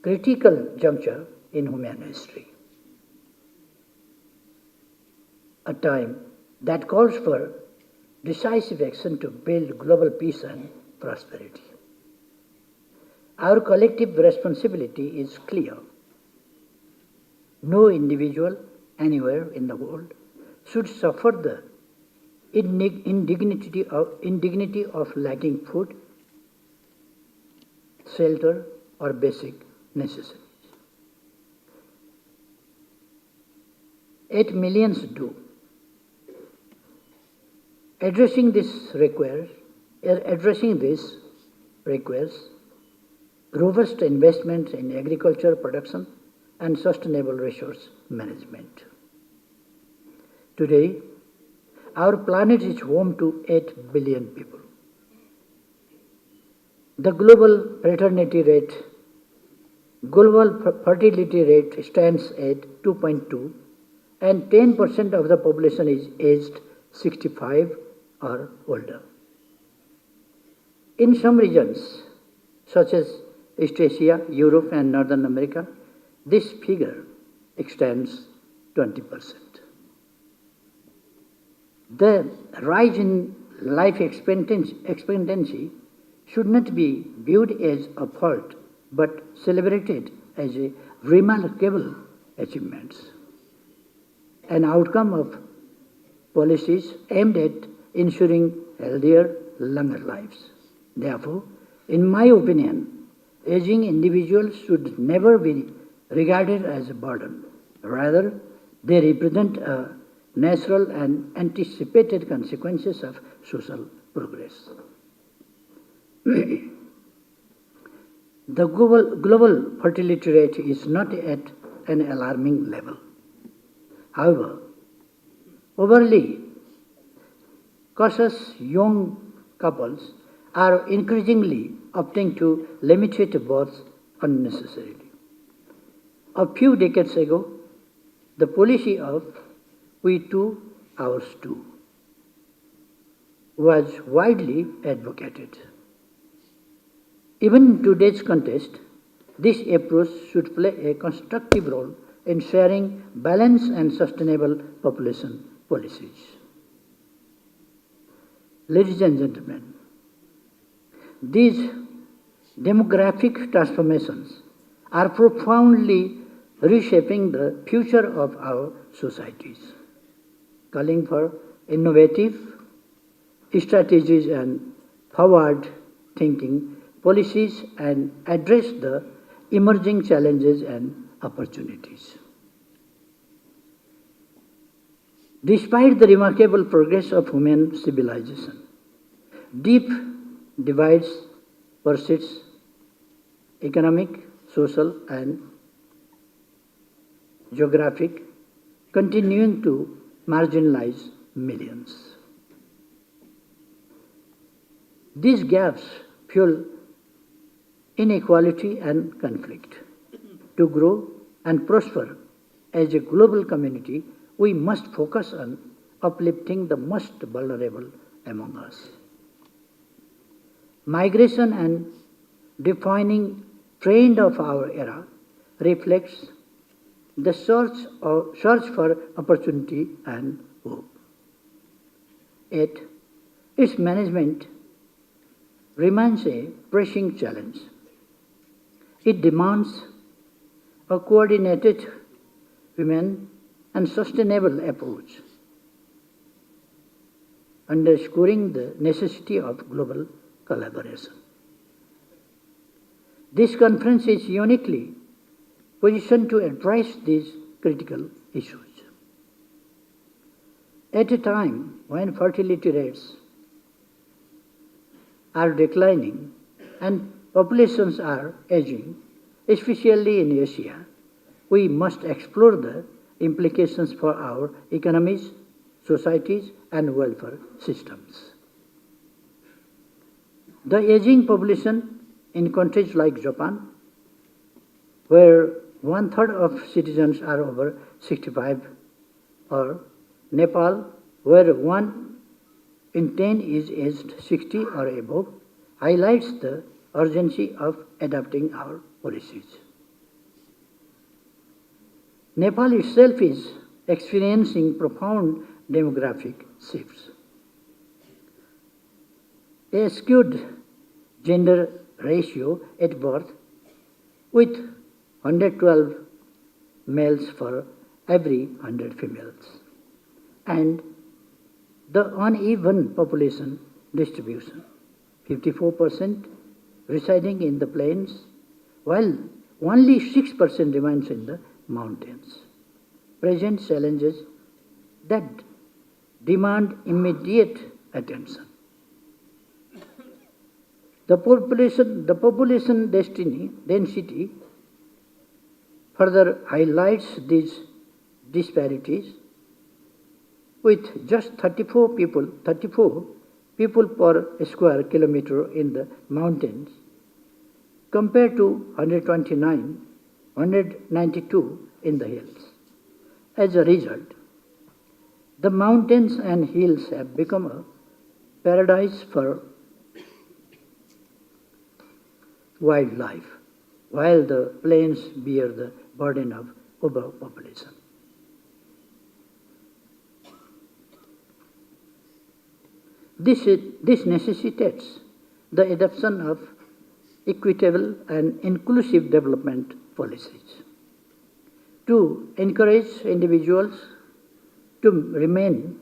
critical juncture in human history. A time that calls for decisive action to build global peace and prosperity. Our collective responsibility is clear. No individual anywhere in the world should suffer the indignity of lacking food, shelter, or basic necessities. 8 millions do. Addressing this requires robust investments in agriculture production and sustainable resource management. Today, our planet is home to 8 billion people. The global fertility rate stands at 2.2, and 10% of the population is aged 65 or older. In some regions, such as East Asia, Europe, and Northern America, this figure extends 20%. The rise in life expectancy should not be viewed as a fault, but celebrated as a remarkable achievement, an outcome of policies aimed at ensuring healthier, longer lives. Therefore, in my opinion, aging individuals should never be regarded as a burden. Rather, they represent a natural and anticipated consequences of social progress. The global fertility rate is not at an alarming level. However, overly cautious young couples are increasingly opting to limited births unnecessarily. A few decades ago, the policy of "we two, ours too" was widely advocated. Even in today's context, this approach should play a constructive role in sharing balanced and sustainable population policies. Ladies and gentlemen, these demographic transformations are profoundly reshaping the future of our societies, calling for innovative strategies and forward-thinking policies and address the emerging challenges and opportunities. Despite the remarkable progress of human civilization, deep divides persist: economic, social, and geographic, continuing to marginalize millions. These gaps fuel inequality and conflict. To grow and prosper as a global community, we must focus on uplifting the most vulnerable among us. Migration and defining trend of our era reflects the search for opportunity and hope. Yet, its management remains a pressing challenge. It demands a coordinated, human, and sustainable approach, underscoring the necessity of global collaboration. This conference is uniquely positioned to address these critical issues. At a time when fertility rates are declining and populations are aging, especially in Asia, we must explore the implications for our economies, societies, and welfare systems. The aging population in countries like Japan, where 1/3 of citizens are over 65, or Nepal, where 1 in 10 is aged 60 or above, highlights the urgency of adapting our policies. Nepal itself is experiencing profound demographic shifts. A skewed gender ratio at birth with 112 males for every 100 females, and the uneven population distribution, 54% residing in the plains, while only 6% remains in the mountains, present challenges that demand immediate attention. The population density further highlights these disparities, with just 34 people per square kilometer in the mountains compared to 192 in the hills. As a result, the mountains and hills have become a paradise for wildlife, while the plains bear the burden of overpopulation. This necessitates the adoption of equitable and inclusive development policies to encourage individuals to remain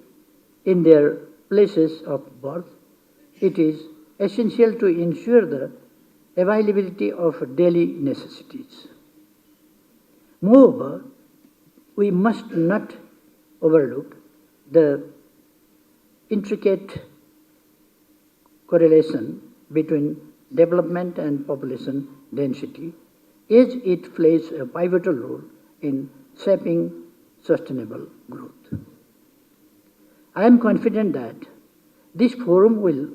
in their places of birth. It is essential to ensure the availability of daily necessities. Moreover, we must not overlook the intricate correlation between development and population density, as it plays a pivotal role in shaping sustainable growth. I am confident that this forum will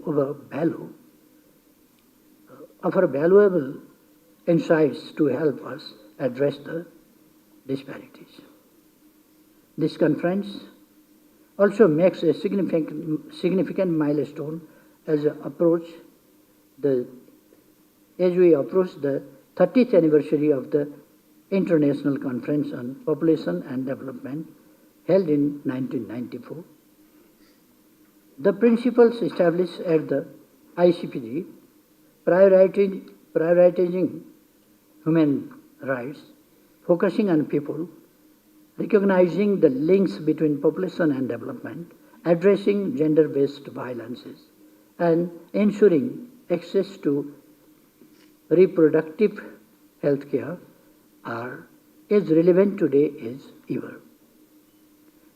offer valuable insights to help us address the disparities. This conference also makes a significant milestone as we approach the 30th anniversary of the International Conference on Population and Development held in 1994. The principles established at the ICPD, prioritizing human rights, focusing on people, recognizing the links between population and development, addressing gender-based violences, and ensuring access to reproductive health care are as relevant today as ever.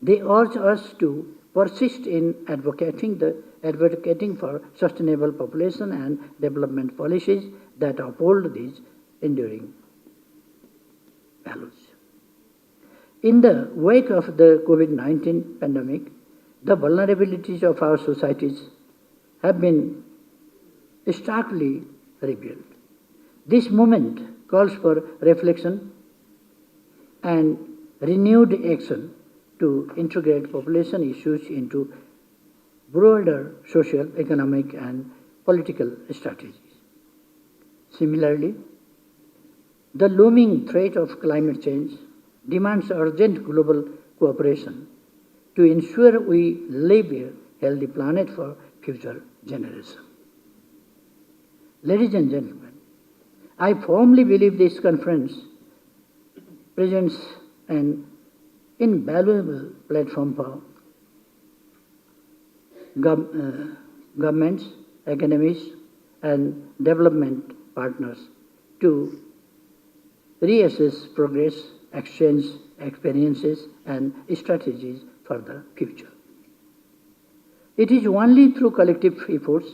They urge us to persist in advocating for sustainable population and development policies that uphold these enduring values. In the wake of the COVID-19 pandemic, the vulnerabilities of our societies have been starkly revealed. This moment calls for reflection and renewed action to integrate population issues into broader social, economic, and political strategies. Similarly, the looming threat of climate change demands urgent global cooperation to ensure we leave a healthy planet for future generations. Ladies and gentlemen, I firmly believe this conference presents an invaluable platform for governments, academics, and development partners to reassess progress, exchange experiences, and strategies for the future. It is only through collective efforts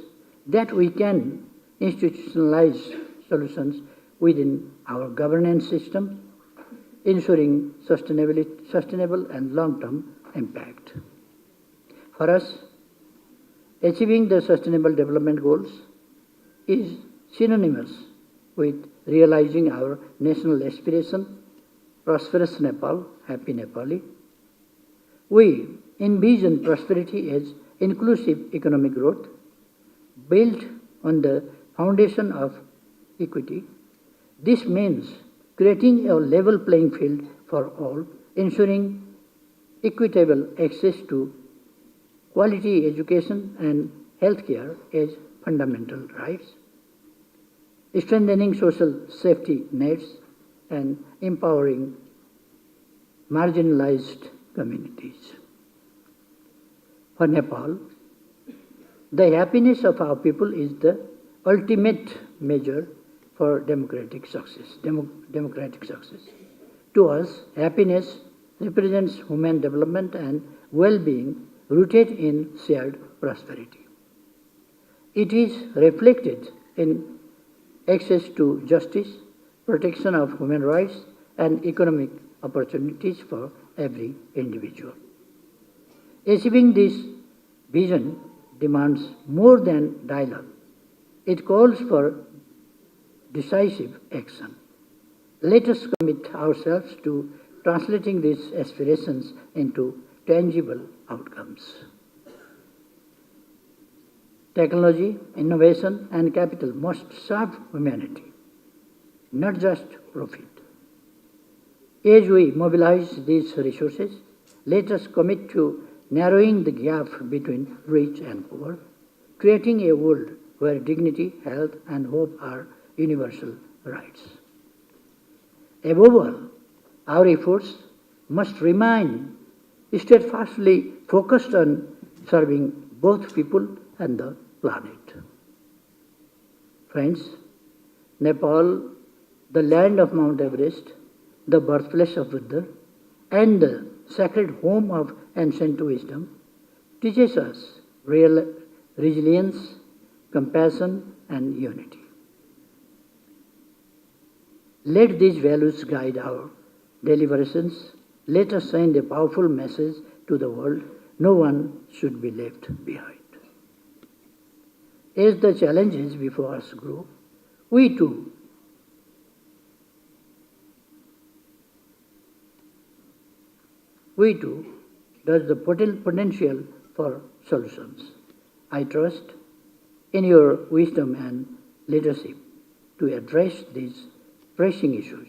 that we can institutionalize solutions within our governance system, ensuring sustainable and long-term impact. For us, achieving the Sustainable Development Goals is synonymous with realizing our national aspiration, prosperous Nepal, happy Nepali. We envision prosperity as inclusive economic growth built on the foundation of equity. This means creating a level playing field for all ensuring equitable access to quality education and healthcare as fundamental rights, strengthening social safety nets, and empowering marginalized communities. For Nepal, the happiness of our people is the ultimate measure for democratic success. To us, happiness represents human development and well-being rooted in shared prosperity. It is reflected in access to justice, protection of human rights, and economic opportunities for every individual. Achieving this vision demands more than dialogue. It calls for decisive action. Let us commit ourselves to translating these aspirations into tangible outcomes. Technology, innovation, and capital must serve humanity, not just profit. As we mobilize these resources, let us commit to narrowing the gap between rich and poor, creating a world where dignity, health, and hope are universal rights. Above all, our efforts must remain steadfastly focused on serving both people and the planet. Friends, Nepal, the land of Mount Everest, the birthplace of Buddha, and the sacred home of ancient wisdom, teaches us real resilience, compassion, and unity. Let these values guide our deliberations. Let us send a powerful message to the world: no one should be left behind. As the challenges before us grow, we too there's the potential for solutions. I trust in your wisdom and leadership to address these pressing issues.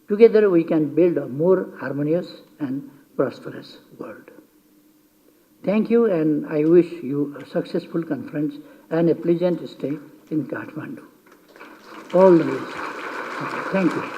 Together we can build a more harmonious and prosperous world. Thank you, and I wish you a successful conference and a pleasant stay in Kathmandu. All the best. Thank you.